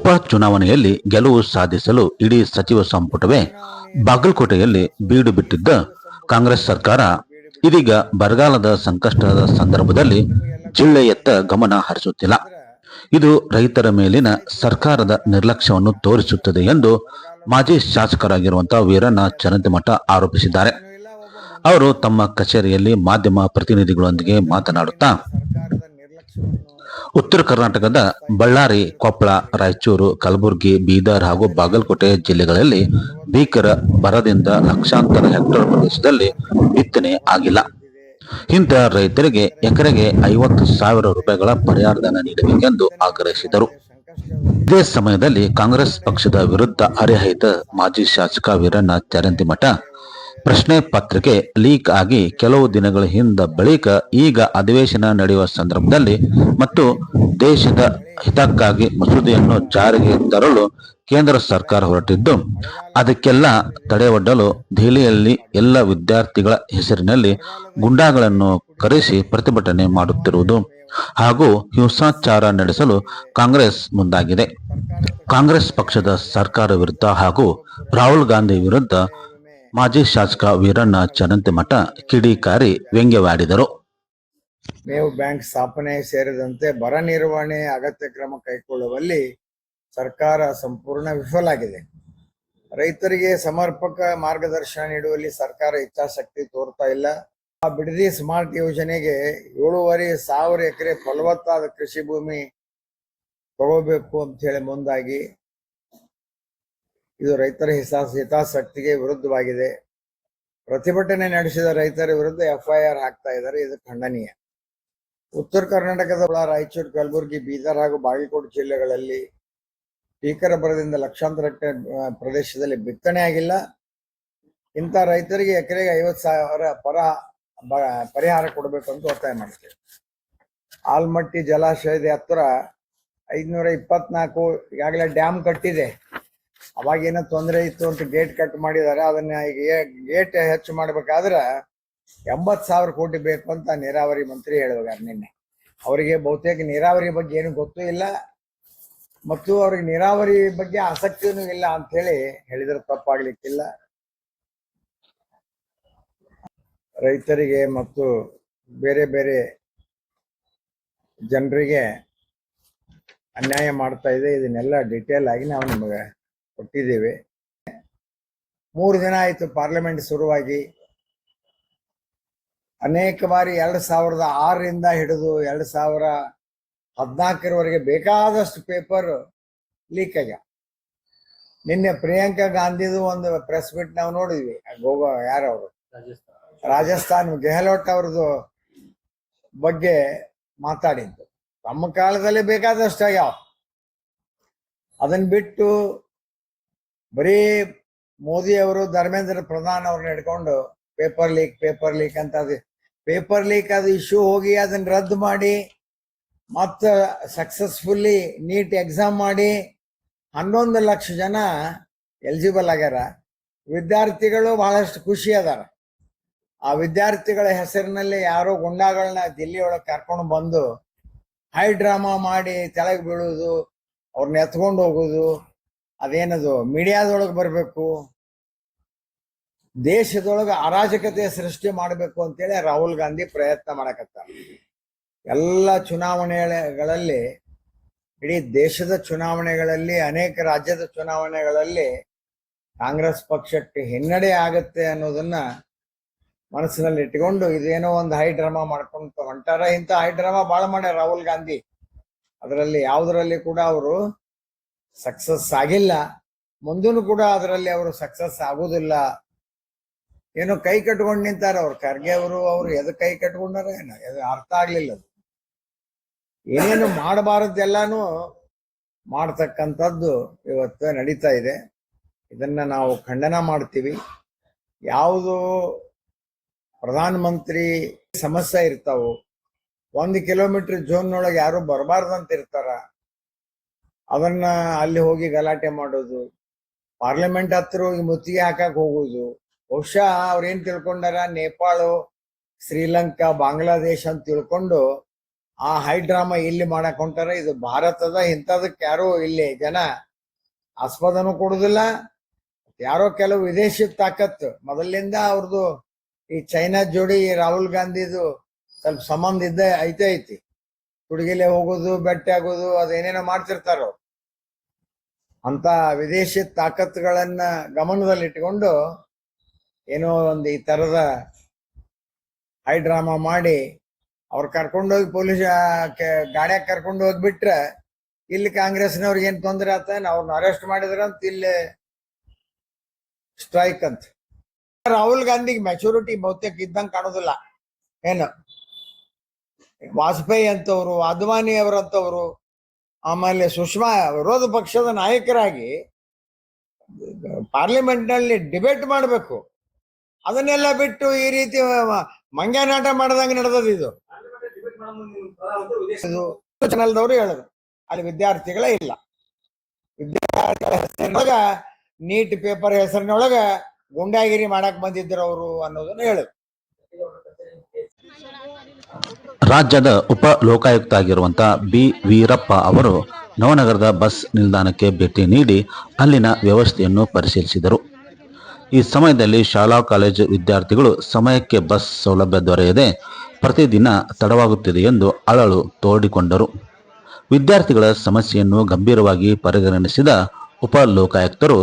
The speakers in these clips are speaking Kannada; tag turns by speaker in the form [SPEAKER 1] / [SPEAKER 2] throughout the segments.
[SPEAKER 1] ಉಪಚುನಾವಣೆಯಲ್ಲಿ ಗೆಲುವು ಸಾಧಿಸಲು ಇಡೀ ಸಚಿವ ಸಂಪುಟವೇ ಬಾಗಲಕೋಟೆಯಲ್ಲಿ ಬೀಡು ಬಿಟ್ಟಿದ್ದ ಕಾಂಗ್ರೆಸ್ ಸರ್ಕಾರ ಇದೀಗ ಬರಗಾಲದ ಸಂಕಷ್ಟದ ಸಂದರ್ಭದಲ್ಲಿ ಜಿಲ್ಲೆಯತ್ತ ಗಮನ ಹರಿಸುತ್ತಿಲ್ಲ. ಇದು ರೈತರ ಮೇಲಿನ ಸರ್ಕಾರದ ನಿರ್ಲಕ್ಷ್ಯವನ್ನು ತೋರಿಸುತ್ತದೆ ಎಂದು ಮಾಜಿ ಶಾಸಕರಾಗಿರುವಂತಹ ವೀರಣ್ಣ ಚರಂತಿಮಠ ಆರೋಪಿಸಿದ್ದಾರೆ. ಅವರು ತಮ್ಮ ಕಚೇರಿಯಲ್ಲಿ ಮಾಧ್ಯಮ ಪ್ರತಿನಿಧಿಗಳೊಂದಿಗೆ ಮಾತನಾಡುತ್ತಾ ಉತ್ತರ ಕರ್ನಾಟಕದ ಬಳ್ಳಾರಿ, ಕೊಪ್ಪಳ, ರಾಯಚೂರು, ಕಲಬುರಗಿ, ಬೀದರ್ ಹಾಗೂ ಬಾಗಲಕೋಟೆ ಜಿಲ್ಲೆಗಳಲ್ಲಿ ಭೀಕರ ಬರದಿಂದ ಲಕ್ಷಾಂತರ ಹೆಕ್ಟೇರ್ ಪ್ರದೇಶದಲ್ಲಿ ಬಿತ್ತನೆ ಆಗಿಲ್ಲ. ಇಂಥ ರೈತರಿಗೆ ಎಕರೆಗೆ 50,000 ರೂಪಾಯಿಗಳ ಪರಿಹಾರಧನ ನೀಡಬೇಕೆಂದು ಆಗ್ರಹಿಸಿದರು. ಇದೇ ಸಮಯದಲ್ಲಿ ಕಾಂಗ್ರೆಸ್ ಪಕ್ಷದ ವಿರುದ್ಧ ಹರಿಹಾಯ್ದ ಮಾಜಿ ಶಾಸಕ ವೀರಣ್ಣ ಚರಂತಿಮಠ ಪ್ರಶ್ನೆ ಪತ್ರಿಕೆ ಲೀಕ್ ಆಗಿ ಕೆಲವು ದಿನಗಳ ಬಳಿಕ ಈಗ ಅಧಿವೇಶನ ನಡೆಯುವ ಸಂದರ್ಭದಲ್ಲಿ ಮತ್ತು ದೇಶದ ಹಿತಕ್ಕಾಗಿ ಮಸೂದೆಯನ್ನು ಜಾರಿಗೆ ತರಲು ಕೇಂದ್ರ ಸರ್ಕಾರ ಹೊರಟಿದ್ದು, ಅದಕ್ಕೆಲ್ಲ ತಡೆಯೊಡ್ಡಲು ದೆಹಲಿಯಲ್ಲಿ ಎಲ್ಲ ವಿದ್ಯಾರ್ಥಿಗಳ ಹೆಸರಿನಲ್ಲಿ ಗುಂಡಾಗಳನ್ನು ಕರೆಸಿ ಪ್ರತಿಭಟನೆ ಮಾಡುತ್ತಿರುವುದು ಹಾಗೂ ಹಿಂಸಾಚಾರ ನಡೆಸಲು ಕಾಂಗ್ರೆಸ್ ಮುಂದಾಗಿದೆ. ಕಾಂಗ್ರೆಸ್ ಪಕ್ಷದ ಸರ್ಕಾರ ವಿರುದ್ಧ ಹಾಗೂ ರಾಹುಲ್ ಗಾಂಧಿ ವಿರುದ್ಧ ಮಾಜಿ ಶಾಸಕ ವೀರಣ್ಣ ಚರಂತಿಮಠ ಕಿಡಿಕಾರಿ ವ್ಯಂಗ್ಯವಾಡಿದರು.
[SPEAKER 2] ಮೇವು ಬ್ಯಾಂಕ್ ಸ್ಥಾಪನೆ ಸೇರಿದಂತೆ ಬರ ನಿರ್ವಹಣೆ ಅಗತ್ಯ ಕ್ರಮ ಕೈಗೊಳ್ಳುವಲ್ಲಿ ಸರ್ಕಾರ ಸಂಪೂರ್ಣ ವಿಫಲಾಗಿದೆ. ರೈತರಿಗೆ ಸಮರ್ಪಕ ಮಾರ್ಗದರ್ಶನ ನೀಡುವಲ್ಲಿ ಸರ್ಕಾರ ಇಚ್ಛಾಶಕ್ತಿ ತೋರ್ತಾ ಇಲ್ಲ. ಬಿಡದಿ ಸ್ಮಾರ್ಟ್ ಯೋಜನೆಗೆ 7,500 ಎಕರೆ ಫಲವತ್ತಾದ ಕೃಷಿ ಭೂಮಿ ತಗೋಬೇಕು ಅಂತ ಹೇಳಿ ಮುಂದಾಗಿ ಇದು ರೈತರ ಹಿತಾಸಕ್ತಿಗೆ ವಿರುದ್ಧವಾಗಿದೆ. ಪ್ರತಿಭಟನೆ ನಡೆಸಿದ ರೈತರ ವಿರುದ್ಧ FIR ಹಾಕ್ತಾ ಇದ್ದಾರೆ. ಇದು ಖಂಡನೀಯ. ಉತ್ತರ ಕರ್ನಾಟಕದ ರಾಯಚೂರು, ಕಲಬುರಗಿ, ಬೀದರ್ ಹಾಗೂ ಬಾಗಲಕೋಟೆ ಜಿಲ್ಲೆಗಳಲ್ಲಿ ಭೀಕರ ಬರದಿಂದ ಲಕ್ಷಾಂತರ ಹೆಕ್ಟೇರ್ ಪ್ರದೇಶದಲ್ಲಿ ಬಿತ್ತನೆ ಆಗಿಲ್ಲ. ಇಂಥ ರೈತರಿಗೆ ಎಕರೆಗೆ 50,000 ಪರಿಹಾರ ಕೊಡಬೇಕು ಅಂತ ಒತ್ತಾಯ ಮಾಡ್ತೇವೆ. ಆಲ್ಮಟ್ಟಿ ಜಲಾಶಯದ ಹತ್ತಿರ 524 ಈಗಾಗಲೇ ಡ್ಯಾಮ್ ಕಟ್ಟಿದೆ. ಅವಾಗೇನೋ ತೊಂದರೆ ಇತ್ತು ಅಂತ ಗೇಟ್ ಕಟ್ ಮಾಡಿದ್ದಾರೆ. ಅದನ್ನ ಈಗ ಗೇಟ್ ಹೆಚ್ಚು ಮಾಡ್ಬೇಕಾದ್ರೆ 80,000 ಕೋಟಿ ಬೇಕು ಅಂತ ನೀರಾವರಿ ಮಂತ್ರಿ ಹೇಳಿದಾಗ ನಿನ್ನೆ. ಅವರಿಗೆ ಬಹುತೇಕ ನೀರಾವರಿ ಬಗ್ಗೆ ಏನು ಗೊತ್ತೂ ಇಲ್ಲ ಮತ್ತು ಅವ್ರಿಗೆ ನೀರಾವರಿ ಬಗ್ಗೆ ಆಸಕ್ತಿನೂ ಇಲ್ಲ ಅಂತ ಹೇಳಿ ಹೇಳಿದ್ರೆ ತಪ್ಪಾಗ್ಲಿಕ್ಕಿಲ್ಲ. ರೈತರಿಗೆ ಮತ್ತು ಬೇರೆ ಬೇರೆ ಜನರಿಗೆ ಅನ್ಯಾಯ ಮಾಡ್ತಾ ಇದೆ. ಇದನ್ನೆಲ್ಲ ಡೀಟೇಲ್ ಆಗಿ ನಾವು ನಿಮಗೆ ಕೊಟ್ಟಿದ್ದೇವೆ. 3 ದಿನ ಆಯ್ತು ಪಾರ್ಲಿಮೆಂಟ್ ಶುರುವಾಗಿ. ಅನೇಕ ಬಾರಿ 2006ರಿಂದ ಹಿಡಿದು 2014ರವರೆಗೆ ಬೇಕಾದಷ್ಟು ಪೇಪರ್ ಲೀಕ್ ಆಗ್ಯಾವ. ನಿನ್ನೆ ಪ್ರಿಯಾಂಕಾ ಗಾಂಧಿದು ಒಂದು ಪ್ರೆಸ್ ಮೀಟ್ ನಾವು ನೋಡಿದ್ವಿ. ಯಾರವರು ರಾಜಸ್ಥಾನ್ ಗೆಹ್ಲೋಟ್ ಅವ್ರದ್ದು ಬಗ್ಗೆ ಮಾತಾಡಿದ್ದು ತಮ್ಮ ಕಾಲದಲ್ಲಿ ಬೇಕಾದಷ್ಟು ಆಗ್ಯಾವ. ಅದನ್ನ ಬಿಟ್ಟು ಬರೀ ಮೋದಿ ಅವರು ಧರ್ಮೇಂದ್ರ ಪ್ರಧಾನ್ ಅವ್ರನ್ನ ಹಿಡ್ಕೊಂಡು ಪೇಪರ್ ಲೀಕ್ ಅಂತ ಪೇಪರ್ ಲೀಕ್ ಅದು ಇಶ್ಯೂ ಹೋಗಿ ಅದನ್ನ ರದ್ದು ಮಾಡಿ ಮತ್ತ ಸಕ್ಸಸ್ಫುಲ್ಲಿ ನೀಟ್ ಎಕ್ಸಾಮ್ ಮಾಡಿ 11 ಲಕ್ಷ ಜನ ಎಲಿಜಿಬಲ್ ಆಗ್ಯಾರ. ವಿದ್ಯಾರ್ಥಿಗಳು ಬಹಳಷ್ಟು ಖುಷಿ ಅದಾರ. ಆ ವಿದ್ಯಾರ್ಥಿಗಳ ಹೆಸರಿನಲ್ಲಿ ಯಾರೋ ಗುಂಡಾಗಳನ್ನ ದಿಲ್ಲಿ ಒಳಗೆ ಕರ್ಕೊಂಡು ಬಂದು ಹೈ ಡ್ರಾಮಾ ಮಾಡಿ ಕೆಳಗೆ ಬೀಳುವುದು, ಅವ್ರನ್ನ ಎತ್ಕೊಂಡು ಹೋಗುದು, ಅದೇನದು ಮೀಡಿಯಾದೊಳಗೆ ಬರಬೇಕು, ದೇಶದೊಳಗೆ ಅರಾಜಕತೆ ಸೃಷ್ಟಿ ಮಾಡಬೇಕು ಅಂತೇಳಿ ರಾಹುಲ್ ಗಾಂಧಿ ಪ್ರಯತ್ನ ಮಾಡಕತ್ತಾರ. ಎಲ್ಲ ಚುನಾವಣೆಗಳಲ್ಲಿ, ಇಡೀ ದೇಶದ ಚುನಾವಣೆಗಳಲ್ಲಿ, ಅನೇಕ ರಾಜ್ಯದ ಚುನಾವಣೆಗಳಲ್ಲಿ ಕಾಂಗ್ರೆಸ್ ಪಕ್ಷಕ್ಕೆ ಹಿನ್ನಡೆ ಆಗತ್ತೆ ಅನ್ನೋದನ್ನ ಮನಸ್ಸಿನಲ್ಲಿ ಇಟ್ಕೊಂಡು ಇದೇನೋ ಒಂದು ಹೈ ಡ್ರಾಮಾ ಮಾಡ್ಕೊಂತ ಹೊಂಟಾರ. ಇಂಥ ಹೈ ಡ್ರಾಮಾ ಭಾಳ ಮಾಡ್ಯಾರ ರಾಹುಲ್ ಗಾಂಧಿ. ಅದರಲ್ಲಿ ಯಾವುದರಲ್ಲಿ ಕೂಡ ಅವರು ಸಕ್ಸಸ್ ಆಗಿಲ್ಲ. ಮುಂದೂ ಕೂಡ ಅದರಲ್ಲಿ ಅವರು ಸಕ್ಸಸ್ ಆಗುದಿಲ್ಲ. ಏನೋ ಕೈ ಕಟ್ಕೊಂಡು ನಿಂತಾರ ಅವ್ರು. ಖರ್ಗೆ ಅವರು ಎದಕ್ ಕೈ ಕಟ್ಕೊಂಡಾರ ಏನೋ ಅರ್ಥ ಆಗ್ಲಿಲ್ಲ. ಅದು ಏನೇನು ಮಾಡಬಾರದೆಲ್ಲಾನು ಮಾಡ್ತಕ್ಕಂಥದ್ದು ಇವತ್ತು ನಡೀತಾ ಇದೆ. ಇದನ್ನ ನಾವು ಖಂಡನ ಮಾಡ್ತೀವಿ. ಯಾವುದು ಪ್ರಧಾನ ಮಂತ್ರಿ ಸಮಸ್ಯೆ ಇರ್ತಾವು, 1 ಕಿಲೋಮೀಟರ್ ಝೋನ್ನೊಳಗೆ ಯಾರು ಬರಬಾರ್ದಂತ ಇರ್ತಾರ, ಅದನ್ನ ಅಲ್ಲಿ ಹೋಗಿ ಗಲಾಟೆ ಮಾಡೋದು, ಪಾರ್ಲಿಮೆಂಟ್ ಹತ್ರ ಹೋಗಿ ಮುತ್ತಿಗೆ ಹಾಕಕ್ ಹೋಗುದು. ಬಹುಶಃ ಅವ್ರೇನ್ ತಿಳ್ಕೊಂಡಾರ, ನೇಪಾಳ, ಶ್ರೀಲಂಕಾ, ಬಾಂಗ್ಲಾದೇಶ ಅಂತ ತಿಳ್ಕೊಂಡು ಆ ಹೈ ಡ್ರಾಮಾ ಇಲ್ಲಿ ಮಾಡಕ್ ಹೊಂಟಾರ. ಇದು ಭಾರತದ ಇಂಥದಕ್ಕೆ ಯಾರು ಇಲ್ಲಿ ಜನ ಆಸ್ಪದನೂ ಕೊಡುದಿಲ್ಲ. ಯಾರೋ ಕೆಲವು ವಿದೇಶಿ ತಾಕತ್ತು ಮೊದಲಿಂದ ಅವ್ರದ್ದು ಈ ಚೈನಾ ಜೋಡಿ ರಾಹುಲ್ ಗಾಂಧಿದು ಸ್ವಲ್ಪ ಸಂಬಂಧ ಐತಿ. ಹುಡುಗಿಲೆ ಹೋಗೋದು, ಭೇಟಿ ಆಗೋದು, ಅದೇನೇನೋ ಮಾಡ್ತಿರ್ತಾರ. ಅಂತ ವಿದೇಶಿ ತಾಕತ್ತುಗಳನ್ನ ಗಮನದಲ್ಲಿಟ್ಕೊಂಡು ಏನೋ ಒಂದು ಈ ತರದ ಹೈ ಡ್ರಾಮಾ ಮಾಡಿ ಅವ್ರು ಕರ್ಕೊಂಡೋಗಿ ಪೊಲೀಸ್ ಗಾಡಿಯಾಗ ಕರ್ಕೊಂಡು ಹೋಗ್ಬಿಟ್ರೆ ಇಲ್ಲಿ ಕಾಂಗ್ರೆಸ್ನವ್ರಿಗೆ ಏನ್ ತೊಂದರೆ ಆತ, ಅವ್ರನ್ನ ಅರೆಸ್ಟ್ ಮಾಡಿದ್ರಂತ ಇಲ್ಲಿ ಸ್ಟ್ರೈಕ್ ಅಂತ. ರಾಹುಲ್ ಗಾಂಧಿಗೆ ಮೆಚುರಿಟಿ ಬಹುತೇಕ ಇದ್ದಂಗೆ ಕಾಣೋದಿಲ್ಲ. ಏನು ವಾಜಪೇಯಿ ಅಂತವ್ರು, ಅದ್ವಾನಿ ಅವರಂತವ್ರು, ಆಮೇಲೆ ಸುಷ್ಮಾ ವಿರೋಧ ಪಕ್ಷದ ನಾಯಕರಾಗಿ ಪಾರ್ಲಿಮೆಂಟ್ ನಲ್ಲಿ ಡಿಬೇಟ್ ಮಾಡಬೇಕು. ಅದನ್ನೆಲ್ಲ ಬಿಟ್ಟು ಈ ರೀತಿ ಮಂಗ್ಯನಾಟ ಮಾಡ್ದಂಗೆ ನಡೆದದ ಇದು. ಚಾನಲ್ದವರು ಹೇಳಿದ್ರು ಅಲ್ಲಿ ವಿದ್ಯಾರ್ಥಿಗಳೇ ಇಲ್ಲ. ವಿದ್ಯಾರ್ಥಿಗಳ ಹೆಸರಿನೊಳಗ ನೀಟ್ ಪೇಪರ್ ಹೆಸರಿನೊಳಗ ಗುಂಡಾಗಿರಿ ಮಾಡಕ್ ಬಂದಿದ್ರು ಅವರು ಅನ್ನೋದನ್ನು ಹೇಳಿದ್ರು.
[SPEAKER 1] ರಾಜ್ಯದ ಉಪ ಲೋಕಾಯುಕ್ತ ಆಗಿರುವಂತಹ ಬಿ ವೀರಪ್ಪ ಅವರು ನವನಗರದ ಬಸ್ ನಿಲ್ದಾಣಕ್ಕೆ ಭೇಟಿ ನೀಡಿ ಅಲ್ಲಿನ ವ್ಯವಸ್ಥೆಯನ್ನು ಪರಿಶೀಲಿಸಿದರು. ಈ ಸಮಯದಲ್ಲಿ ಶಾಲಾ ಕಾಲೇಜು ವಿದ್ಯಾರ್ಥಿಗಳು ಸಮಯಕ್ಕೆ ಬಸ್ ಸೌಲಭ್ಯ ದೊರೆಯದೆ ಪ್ರತಿದಿನ ತಡವಾಗುತ್ತಿದೆ ಎಂದು ಅಳಲು ತೋಡಿಕೊಂಡರು. ವಿದ್ಯಾರ್ಥಿಗಳ ಸಮಸ್ಯೆಯನ್ನು ಗಂಭೀರವಾಗಿ ಪರಿಗಣಿಸಿದ ಉಪ ಲೋಕಾಯುಕ್ತರು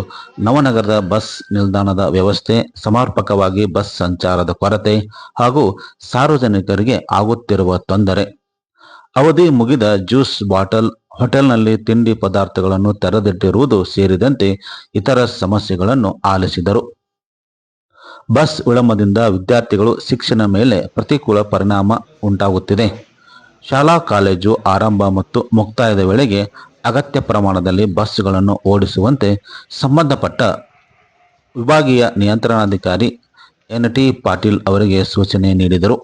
[SPEAKER 1] ನವನಗರದ ಬಸ್ ನಿಲ್ದಾಣದ ವ್ಯವಸ್ಥೆ, ಸಮರ್ಪಕವಾಗಿ ಬಸ್ ಸಂಚಾರದ ಕೊರತೆ ಹಾಗೂ ಸಾರ್ವಜನಿಕರಿಗೆ ಆಗುತ್ತಿರುವ ತೊಂದರೆ, ಅವಧಿ ಮುಗಿದ ಜ್ಯೂಸ್ ಬಾಟಲ್, ಹೋಟೆಲ್ನಲ್ಲಿ ತಿಂಡಿ ಪದಾರ್ಥಗಳನ್ನು ತೆರೆದಿಟ್ಟಿರುವುದು ಸೇರಿದಂತೆ ಇತರ ಸಮಸ್ಯೆಗಳನ್ನು ಆಲಿಸಿದರು. ಬಸ್ ವಿಳಂಬದಿಂದ ವಿದ್ಯಾರ್ಥಿಗಳು ಶಿಕ್ಷಣ ಮೇಲೆ ಪ್ರತಿಕೂಲ ಪರಿಣಾಮ ಉಂಟಾಗುತ್ತಿದೆ. ಶಾಲಾ ಕಾಲೇಜು ಆರಂಭ ಮತ್ತು ಮುಕ್ತಾಯದ ವೇಳೆಗೆ ಅಗತ್ಯ ಪ್ರಮಾಣದಲ್ಲಿ ಬಸ್ಗಳನ್ನು ಓಡಿಸುವಂತೆ ಸಂಬಂಧಪಟ್ಟ ವಿಭಾಗೀಯ ನಿಯಂತ್ರಣಾಧಿಕಾರಿ ಎನ್.ಟಿ. ಪಾಟೀಲ್ ಅವರಿಗೆ ಸೂಚನೆ ನೀಡಿದರು.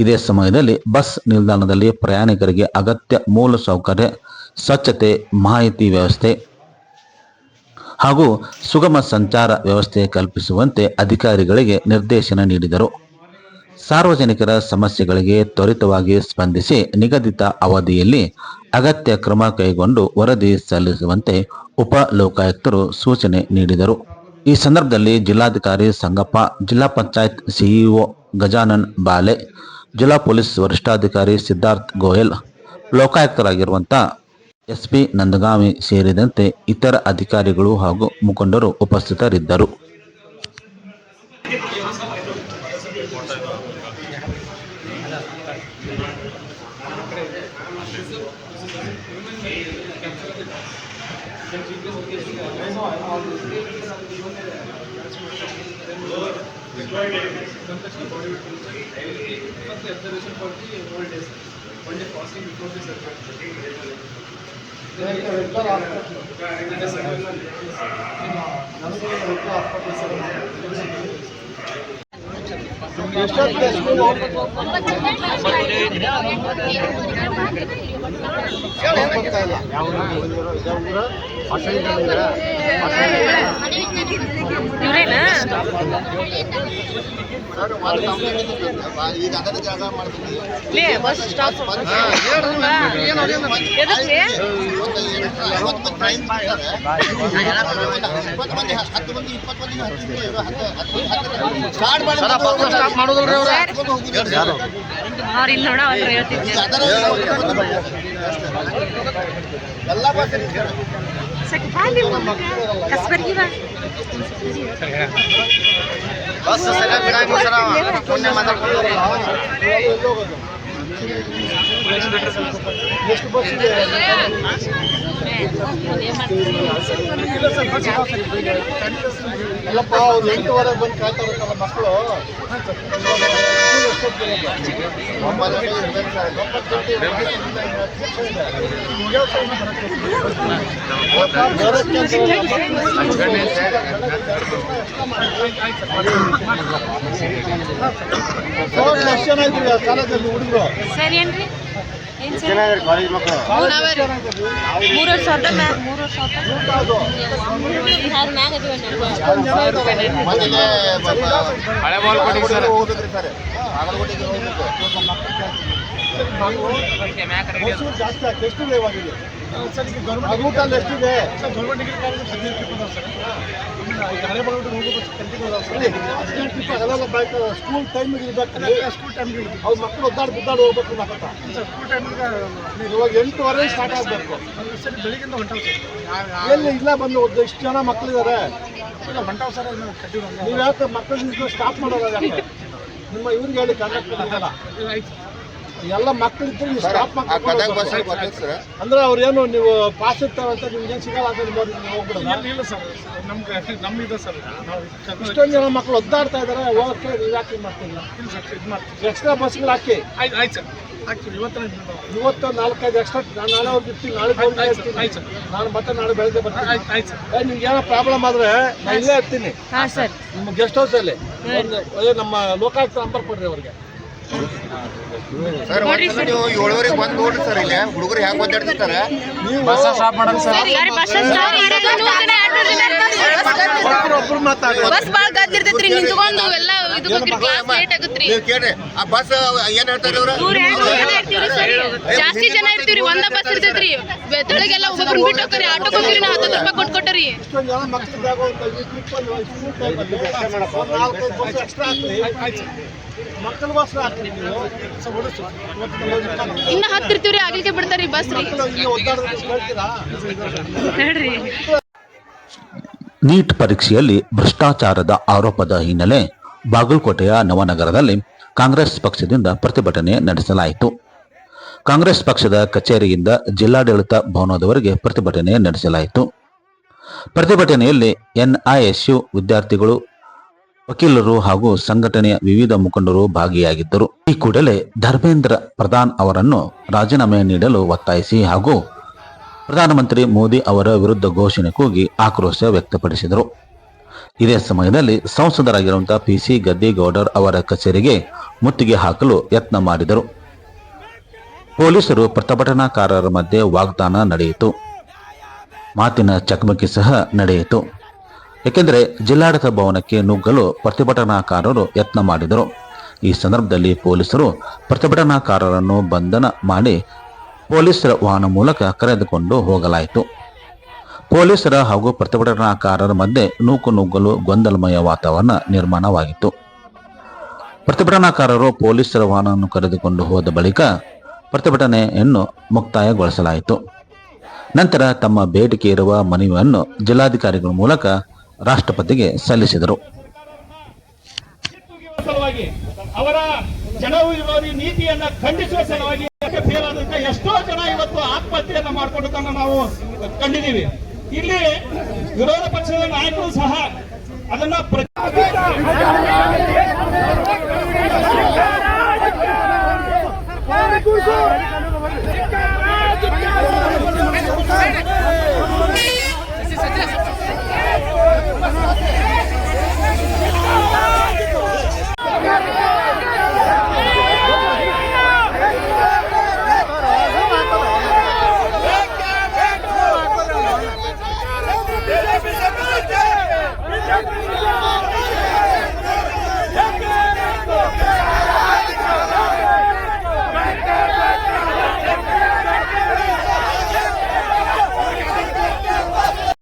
[SPEAKER 1] ಇದೇ ಸಮಯದಲ್ಲಿ ಬಸ್ ನಿಲ್ದಾಣದಲ್ಲಿ ಪ್ರಯಾಣಿಕರಿಗೆ ಅಗತ್ಯ ಮೂಲ ಸೌಕರ್ಯ, ಸ್ವಚ್ಛತೆ, ಮಾಹಿತಿ ವ್ಯವಸ್ಥೆ ಹಾಗೂ ಸುಗಮ ಸಂಚಾರ ವ್ಯವಸ್ಥೆ ಕಲ್ಪಿಸುವಂತೆ ಅಧಿಕಾರಿಗಳಿಗೆ ನಿರ್ದೇಶನ ನೀಡಿದರು. ಸಾರ್ವಜನಿಕರ ಸಮಸ್ಯೆಗಳಿಗೆ ತ್ವರಿತವಾಗಿ ಸ್ಪಂದಿಸಿ ನಿಗದಿತ ಅವಧಿಯಲ್ಲಿ ಅಗತ್ಯ ಕ್ರಮ ಕೈಗೊಂಡು ವರದಿ ಸಲ್ಲಿಸುವಂತೆ ಉಪ ಲೋಕಾಯುಕ್ತರು ಸೂಚನೆ ನೀಡಿದರು. ಈ ಸಂದರ್ಭದಲ್ಲಿ ಜಿಲ್ಲಾಧಿಕಾರಿ ಸಂಗಪ್ಪ, ಜಿಲ್ಲಾ ಪಂಚಾಯತ್ ಸಿಇಒ ಗಜಾನನ್ ಬಾಲೆ, ಜಿಲ್ಲಾ ಪೊಲೀಸ್ ವರಿಷ್ಠಾಧಿಕಾರಿ ಸಿದ್ಧಾರ್ಥ್ ಗೋಯಲ್, ಲೋಕಾಯುಕ್ತರಾಗಿರುವಂತಹ ಎಸ್ಪಿ ನಂದಗಾವಿ ಸೇರಿದಂತೆ ಇತರ ಅಧಿಕಾರಿಗಳು ಹಾಗೂ ಮುಖಂಡರು ಉಪಸ್ಥಿತರಿದ್ದರು.
[SPEAKER 3] ಬಸ್ ಸ್ಟಾಪ್ ಮಾಡೋದಲ್ರಿ ಅವ್ರು ಇಲ್ಲಿ ನೋಡ ಅವ್ರು ಹೇಳ್ತಿದ್ದೆ ಬಸ್ ಸರಿಯಾಗಿ ಬಿಡಂಗಿಲ್ಲ ಸರ್. ಮೊನ್ನೆ ಮಾತಾಡ್ಕೊಂಡು ಎಷ್ಟು ಬಸ್ ಇದೆ ಎಲ್ಲಪ್ಪ, ಅವ್ರು 8:15 ಬಂದು ಕಾಯ್ತಾರಲ್ಲ ಮಕ್ಕಳು. ಕಾಲೇಜಲ್ಲಿ ಹುಡುಗರು
[SPEAKER 4] ಸರಿ ಏನ್ರಿ
[SPEAKER 3] ಕಾಲೇಜ್ ಮಕ್ಕಳು
[SPEAKER 4] 3 ವರ್ಷ
[SPEAKER 3] ಹಳೆ ಬಾಲ್ ಕೊಟ್ಟಿಗೆ ಸರ್, ಆಗಲಕೋಟೆಗೆ ಹೋಗ್ಬೇಕು. ಬಸ್ಸು ಜಾಸ್ತಿ ಆಗ್ತದೆ. ಎಷ್ಟಿದೆ ಇವಾಗಿದೆ ರೂಟಲ್ಲಿ ಎಷ್ಟಿದೆ? ಗೌರ್ಮೆಂಟ್ ಡಿಗ್ರಿ ಕಾಲೇಜ್ 15 ಟ್ರಿಪ್ ಅದಾವೆ ಸರ್. ಹಳೆ ಬರೋದು ಹೋಗೋ ಬಸ್ ಕಂಟಿನ್ಯೂ ಅದಾವೆ ಸರ್. 15 ಟ್ರಿಪ್ ಅವೆಲ್ಲ ಬೈಕ್ ಸ್ಕೂಲ್ ಟೈಮಿಗೆ ಇರ್ಬೇಕು. ಸ್ಕೂಲ್ ಟೈಮಿಗೆ ಅವ್ರು ಮಕ್ಕಳು ಒದ್ದಾಡಿ ಹೋಗ್ಬೇಕು ಮಾತಾಡ್ತಾ ಸ್ಕೂಲ್ ಟೈಮಿಗೆ ಇವಾಗ 8:15 ಸ್ಟಾರ್ಟ್ ಆಗಬೇಕು. ಸರಿ ಬೆಳಿಗ್ಗೆಯಿಂದ ಹೊಂಟಾವ್ ಸರ್. ಎಲ್ಲಿ ಇಲ್ಲ ಬಂದು ಇಷ್ಟು ಜನ ಮಕ್ಕಳಿದ್ದಾರೆ. ಇಲ್ಲ ಹೊಂಟಾವ್ ಸರ್. ನೀವು ಯಾಕೆ ಮಕ್ಕಳಿಗೆ ಸ್ಟಾಪ್ ಮಾಡೋಲ್ಲ? ಯಾಕೆ ನಿಮ್ಮ ಇವ್ರಿಗೆ ಹೇಳಿ ಕಂಡಕ್ಟರ್ ಎಲ್ಲ ಮಕ್ಕಳಿದ್ರೆ ನೀವು ಸ್ಟಾಪ್ ಅಂದ್ರೆ ಅವ್ರೇನು ನೀವು ಪಾಸ್ ಇರ್ತಾರಂತ ನಿಮ್ಗೆ ಏನು ಸಿಗಲ್ಲ ಅಂತ ನೀವು ಹೋಗ್ಬಿಡೋದು? ಇಲ್ಲ ಸರ್, ನಮ್ಗಿದೆ ಸರ್. ಇಷ್ಟೊಂದು ಜನ ಮಕ್ಕಳು ಒದ್ದಾಡ್ತಾ ಇದ್ದಾರೆ, ಹೋಗಕ್ಕೆ ನೀವು ಯಾಕೆ ಇದು ಮಾಡ್ತಿಲ್ಲ? ಇಲ್ಲ ಸರ್, ಇದು ಮಾಡ್ತೀವಿ. ಎಕ್ಸ್ಟ್ರಾ ಬಸ್ಗಳು ಹಾಕಿ. ಆಯ್ತು ಸರ್, ಹಾಕ್ತೀವಿ. ಇವತ್ತು 4-5 ಎಕ್ಸ್ಟ್ರಾ ನಾಳೆ ಅವ್ರಿಗೆ ಇರ್ತೀನಿ, ನಾಳೆ ಆಯ್ತು ಸರ್. ನಾನು ಮತ್ತೆ ನಾಳೆ ಬೆಳಗ್ಗೆ ಬರ್ತೀನಿ. ಆಯ್ತು ಸರ್. ನಿಮ್ಗೆ ಏನೋ ಪ್ರಾಬ್ಲಮ್ ಆದರೆ ನಾನು ಇಲ್ಲೇ ಇರ್ತೀನಿ. ಹಾಂ ಸರ್. ನಿಮ್ಮ ಗೆಸ್ಟ್ ಹೌಸಲ್ಲಿ ನಮ್ಮ ಲೋಕಾಯುಕ್ತ ನಂಬರ್ ಕೊಡ್ರಿ ಅವ್ರಿಗೆ.
[SPEAKER 5] ಸರ್ ನೀವು 7:30 ಬಂದು ನೋಡ್ರಿ ಸರ್. ಇಲ್ಲಿ ಹುಡುಗರು ಹೆಂಗ್ ಒದ್ದಾಡ್ತಿರ್ತಾರೆ.
[SPEAKER 3] ಬಸ್ ಸ್ಟಾಪ್ ಮಾಡಲ್ಲ ಸರ್.
[SPEAKER 4] ಬಸ್ ಬಾಳ ಗದ್ದಿರ್ತೈತ್ರಿ, ನಿಂತ್ಕೊಂಡು ಎಲ್ಲ ಇದು ಕ್ಲಾಸ್ ಲೇಟ್ ಆಗುತ್ರಿ.
[SPEAKER 5] ನೀವು ಕೇಳ್ರಿ ಆ ಬಸ್ ಏನ್ ಹೇಳ್ತಾರೆ ಅವ್ರು?
[SPEAKER 4] ಜಾಸ್ತಿ ಜನ ಇರ್ತೀವ್ರಿ, ಒಂದ ಬಸ್ ಇರ್ತೈತ್ರಿ. ಬೆಳಗ್ಗೆಲ್ಲ ಒಬ್ಬೊಬ್ರು ಬಿಟ್ಟು ಹೋಗ್ರಿ, ಆಟೋಕ್ ಹೋಗ್ರಿ, ನಾವು 10 ರೂಪಾಯಿ ಕೊಟ್ಟು ಕೊಟ್ಟರಿ.
[SPEAKER 3] ಇಷ್ಟೊಂದು ಜನ ಮಕ್ಕಳು ಬಸ್ ಹಾಕ್ತೀವಿ.
[SPEAKER 4] ಇನ್ನ ಹತ್ತಿರ್ತೀವ್ರಿ, ಆಗ್ಲಿಕ್ಕೆ ಬಿಡ್ತಾರಿ ಬಸ್ ರೀ. ಹೇಳ್ರಿ.
[SPEAKER 1] ನೀಟ್ ಪರೀಕ್ಷೆಯಲ್ಲಿ ಭ್ರಷ್ಟಾಚಾರದ ಆರೋಪದ ಹಿನ್ನೆಲೆ ಬಾಗಲಕೋಟೆಯ ನವನಗರದಲ್ಲಿ ಕಾಂಗ್ರೆಸ್ ಪಕ್ಷದಿಂದ ಪ್ರತಿಭಟನೆ ನಡೆಸಲಾಯಿತು. ಕಾಂಗ್ರೆಸ್ ಪಕ್ಷದ ಕಚೇರಿಯಿಂದ ಜಿಲ್ಲಾಡಳಿತ ಭವನದವರೆಗೆ ಪ್ರತಿಭಟನೆ ನಡೆಸಲಾಯಿತು. ಪ್ರತಿಭಟನೆಯಲ್ಲಿ NISU ವಿದ್ಯಾರ್ಥಿಗಳು, ವಕೀಲರು ಹಾಗೂ ಸಂಘಟನೆಯ ವಿವಿಧ ಮುಖಂಡರು ಭಾಗಿಯಾಗಿದ್ದರು. ಈ ಕೂಡಲೇ ಧರ್ಮೇಂದ್ರ ಪ್ರಧಾನ್ ಅವರನ್ನು ರಾಜೀನಾಮೆ ನೀಡಲು ಒತ್ತಾಯಿಸಿ ಹಾಗೂ ಪ್ರಧಾನಮಂತ್ರಿ ಮೋದಿ ಅವರ ವಿರುದ್ಧ ಘೋಷಣೆ ಕೂಗಿ ಆಕ್ರೋಶ ವ್ಯಕ್ತಪಡಿಸಿದರು. ಇದೇ ಸಮಯದಲ್ಲಿ ಸಂಸದರಾಗಿರುವಂತಹ PC ಗದ್ದಿಗೌಡರ್ ಅವರ ಕಚೇರಿಗೆ ಮುತ್ತಿಗೆ ಹಾಕಲು ಯತ್ನ ಮಾಡಿದರು. ಪೊಲೀಸರು ಪ್ರತಿಭಟನಾಕಾರರ ಮಧ್ಯೆ ವಾಗ್ದಾನ ನಡೆಯಿತು. ಮಾತಿನ ಚಕಮಕಿ ಸಹ ನಡೆಯಿತು. ಏಕೆಂದರೆ ಜಿಲ್ಲಾಡಳಿತ ಭವನಕ್ಕೆ ನುಗ್ಗಲು ಪ್ರತಿಭಟನಾಕಾರರು ಯತ್ನ ಮಾಡಿದರು. ಈ ಸಂದರ್ಭದಲ್ಲಿ ಪೊಲೀಸರು ಪ್ರತಿಭಟನಾಕಾರರನ್ನು ಬಂಧನ ಮಾಡಿ ಪೊಲೀಸರ ವಾಹನ ಮೂಲಕ ಕರೆದುಕೊಂಡು ಹೋಗಲಾಯಿತು. ಪೊಲೀಸರ ಹಾಗೂ ಪ್ರತಿಭಟನಾಕಾರರ ಮಧ್ಯೆ ನುಗ್ಗಲು ಗೊಂದಲಮಯ ವಾತಾವರಣ ನಿರ್ಮಾಣವಾಗಿತ್ತು. ಪ್ರತಿಭಟನಾಕಾರರು ಪೊಲೀಸರ ವಾಹನವನ್ನು ಕರೆದುಕೊಂಡು ಹೋದ ಬಳಿಕ ಪ್ರತಿಭಟನೆಯನ್ನು ಮುಕ್ತಾಯಗೊಳಿಸಲಾಯಿತು. ನಂತರ ತಮ್ಮ ಬೇಡಿಕೆ ಇರುವ ಮನವಿಯನ್ನು ಜಿಲ್ಲಾಧಿಕಾರಿಗಳ ಮೂಲಕ ರಾಷ್ಟ್ರಪತಿಗೆ ಸಲ್ಲಿಸಿದರು.
[SPEAKER 6] ಅವರ ಜನವಿರೋಧಿ ನೀತಿಯನ್ನ ಖಂಡಿಸುವ ಸಲುವಾಗಿ ಎಷ್ಟೋ ಜನ ಇವತ್ತು ಆತ್ಮಹತ್ಯೆಯನ್ನ ಮಾಡಿಕೊಂಡದನ್ನು ನಾವು ಕಂಡಿದ್ದೀವಿ. ಇಲ್ಲಿ ವಿರೋಧ ಪಕ್ಷದ ನಾಯಕರು ಸಹ ಅದನ್ನ